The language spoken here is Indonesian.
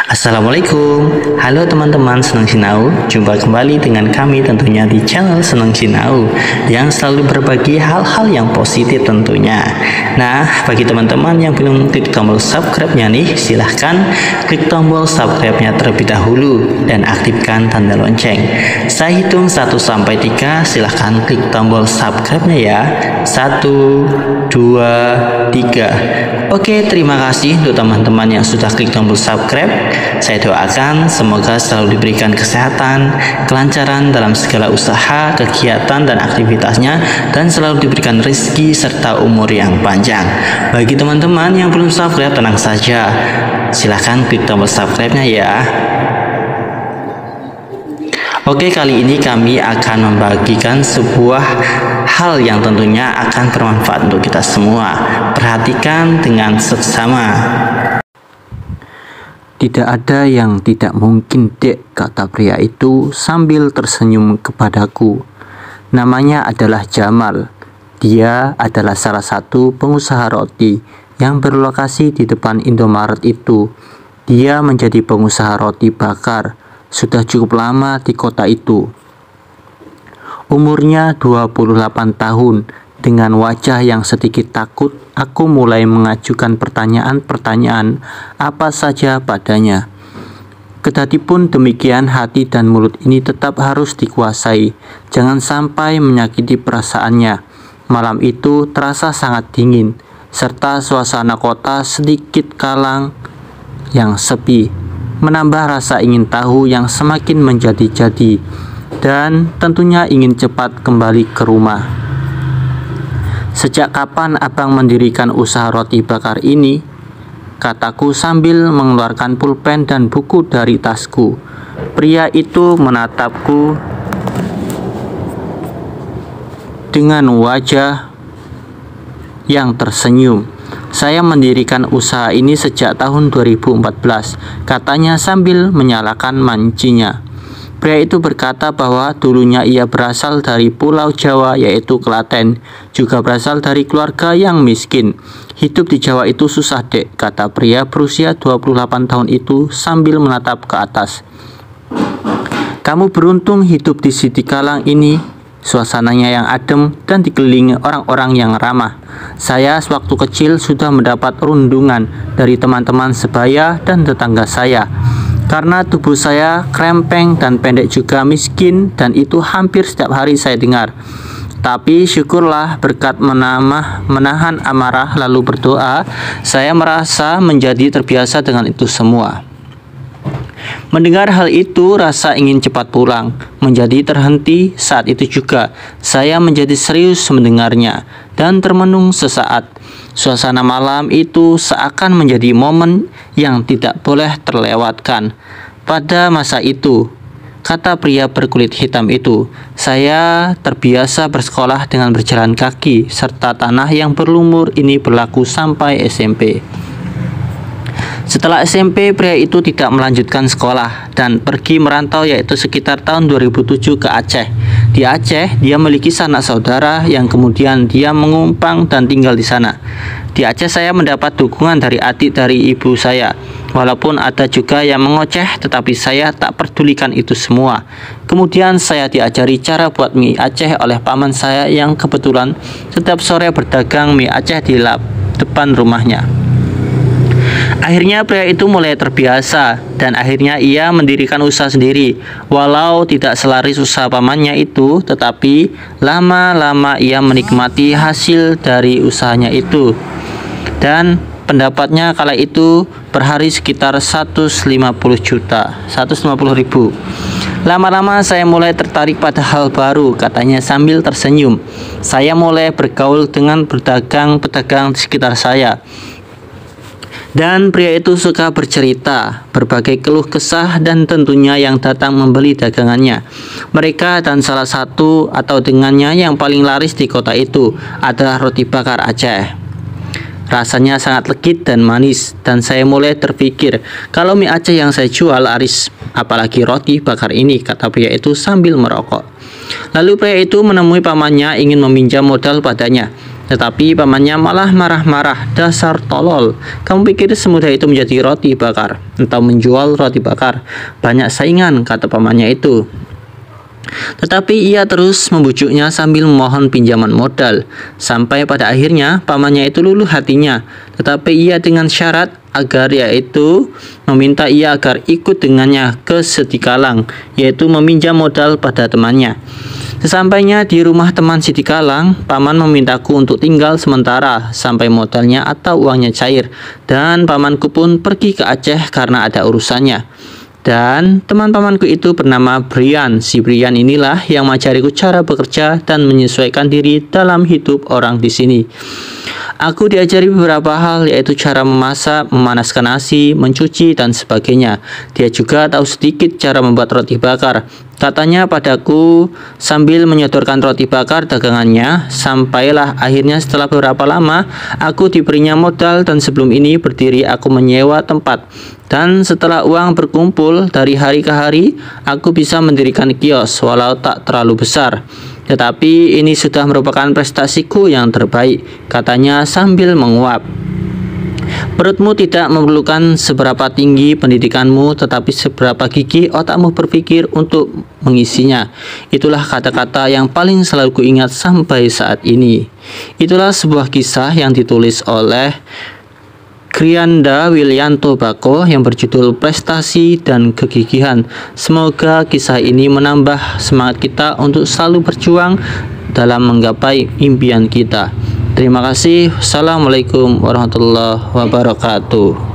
Assalamualaikum, halo teman-teman Senang Sinau. Jumpa kembali dengan kami tentunya di channel Senang Sinau yang selalu berbagi hal-hal yang positif tentunya. Nah, bagi teman-teman yang belum klik tombol subscribe-nya nih, silahkan klik tombol subscribe-nya terlebih dahulu dan aktifkan tanda lonceng. Saya hitung 1-3, silahkan klik tombol subscribe-nya ya. 1, 2, 3. Oke, terima kasih untuk teman-teman yang sudah klik tombol subscribe. Saya doakan semoga selalu diberikan kesehatan, kelancaran dalam segala usaha, kegiatan, dan aktivitasnya, dan selalu diberikan rezeki serta umur yang panjang. Bagi teman-teman yang belum subscribe, tenang saja, silahkan klik tombol subscribe-nya ya. Oke, kali ini kami akan membagikan sebuah hal yang tentunya akan bermanfaat untuk kita semua. Perhatikan dengan seksama. Tidak ada yang tidak mungkin, Dek, kata pria itu sambil tersenyum kepadaku. Namanya adalah Jamal. Dia adalah salah satu pengusaha roti yang berlokasi di depan Indomaret itu. Dia menjadi pengusaha roti bakar sudah cukup lama di kota itu. Umurnya 28 tahun. Dengan wajah yang sedikit takut, aku mulai mengajukan pertanyaan-pertanyaan apa saja padanya. Kedatipun demikian, hati dan mulut ini tetap harus dikuasai. Jangan sampai menyakiti perasaannya. Malam itu terasa sangat dingin, serta suasana kota sedikit kalang yang sepi, menambah rasa ingin tahu yang semakin menjadi-jadi, dan tentunya ingin cepat kembali ke rumah. Sejak kapan abang mendirikan usaha roti bakar ini? Kataku sambil mengeluarkan pulpen dan buku dari tasku. Pria itu menatapku dengan wajah yang tersenyum. Saya mendirikan usaha ini sejak tahun 2014, katanya sambil menyalakan mancinya. Pria itu berkata bahwa dulunya ia berasal dari Pulau Jawa, yaitu Klaten, juga berasal dari keluarga yang miskin. Hidup di Jawa itu susah, Dek, kata pria berusia 28 tahun itu sambil menatap ke atas. Kamu beruntung hidup di Sidikalang ini, suasananya yang adem dan dikelilingi orang-orang yang ramah. Saya sewaktu kecil sudah mendapat rundungan dari teman-teman sebaya dan tetangga saya. Karena tubuh saya krempeng dan pendek juga miskin, dan itu hampir setiap hari saya dengar. Tapi syukurlah berkat menahan amarah lalu berdoa, saya merasa menjadi terbiasa dengan itu semua. Mendengar hal itu, rasa ingin cepat pulang menjadi terhenti. Saat itu juga saya menjadi serius mendengarnya dan termenung sesaat. Suasana malam itu seakan menjadi momen yang tidak boleh terlewatkan. Pada masa itu, kata pria berkulit hitam itu, saya terbiasa bersekolah dengan berjalan kaki, serta tanah yang berlumur ini berlaku sampai SMP. Setelah SMP, pria itu tidak melanjutkan sekolah dan pergi merantau, yaitu sekitar tahun 2007 ke Aceh. Di Aceh, dia memiliki sanak saudara yang kemudian dia mengumpang dan tinggal di sana. Di Aceh saya mendapat dukungan dari adik dari ibu saya. Walaupun ada juga yang mengoceh, tetapi saya tak pedulikan itu semua. Kemudian saya diajari cara buat mie Aceh oleh paman saya yang kebetulan setiap sore berdagang mie Aceh di depan rumahnya. Akhirnya pria itu mulai terbiasa dan akhirnya ia mendirikan usaha sendiri. Walau tidak selaris usaha pamannya itu, tetapi lama-lama ia menikmati hasil dari usahanya itu. Dan pendapatnya kala itu per hari sekitar 150 ribu. Lama-lama saya mulai tertarik pada hal baru, katanya sambil tersenyum. Saya mulai bergaul dengan pedagang-pedagang di sekitar saya. Dan pria itu suka bercerita, berbagai keluh kesah dan tentunya yang datang membeli dagangannya. Mereka dan salah satu atau dengannya yang paling laris di kota itu adalah roti bakar Aceh. Rasanya sangat legit dan manis, dan saya mulai terpikir, kalau mie Aceh yang saya jual laris, apalagi roti bakar ini, kata pria itu sambil merokok. Lalu pria itu menemui pamannya ingin meminjam modal padanya. Tetapi pamannya malah marah-marah, "Dasar tolol, kamu pikir semudah itu menjadi roti bakar atau menjual roti bakar? Banyak saingan," kata pamannya itu. Tetapi ia terus membujuknya sambil memohon pinjaman modal, sampai pada akhirnya pamannya itu luluh hatinya. Tetapi ia dengan syarat agar yaitu meminta ia agar ikut dengannya ke Sidikalang, yaitu meminjam modal pada temannya. Sesampainya di rumah teman Sidikalang, paman memintaku untuk tinggal sementara sampai modalnya atau uangnya cair, dan pamanku pun pergi ke Aceh karena ada urusannya. Dan teman pamanku itu bernama Brian. Si Brian inilah yang mengajariku cara bekerja dan menyesuaikan diri dalam hidup orang di sini. Aku diajari beberapa hal, yaitu cara memasak, memanaskan nasi, mencuci, dan sebagainya. Dia juga tahu sedikit cara membuat roti bakar. Katanya padaku sambil menyodorkan roti bakar dagangannya. Sampailah akhirnya setelah beberapa lama aku diberinya modal, dan sebelum ini berdiri aku menyewa tempat. Dan setelah uang berkumpul dari hari ke hari, aku bisa mendirikan kios walau tak terlalu besar. Tetapi ini sudah merupakan prestasiku yang terbaik, katanya sambil menguap. Perutmu tidak memerlukan seberapa tinggi pendidikanmu, tetapi seberapa gigih otakmu berpikir untuk mengisinya. Itulah kata-kata yang paling selalu kuingat sampai saat ini. Itulah sebuah kisah yang ditulis oleh Krianda Willianto Bako yang berjudul Prestasi dan Kegigihan. Semoga kisah ini menambah semangat kita untuk selalu berjuang dalam menggapai impian kita. Terima kasih. Assalamualaikum warahmatullahi wabarakatuh.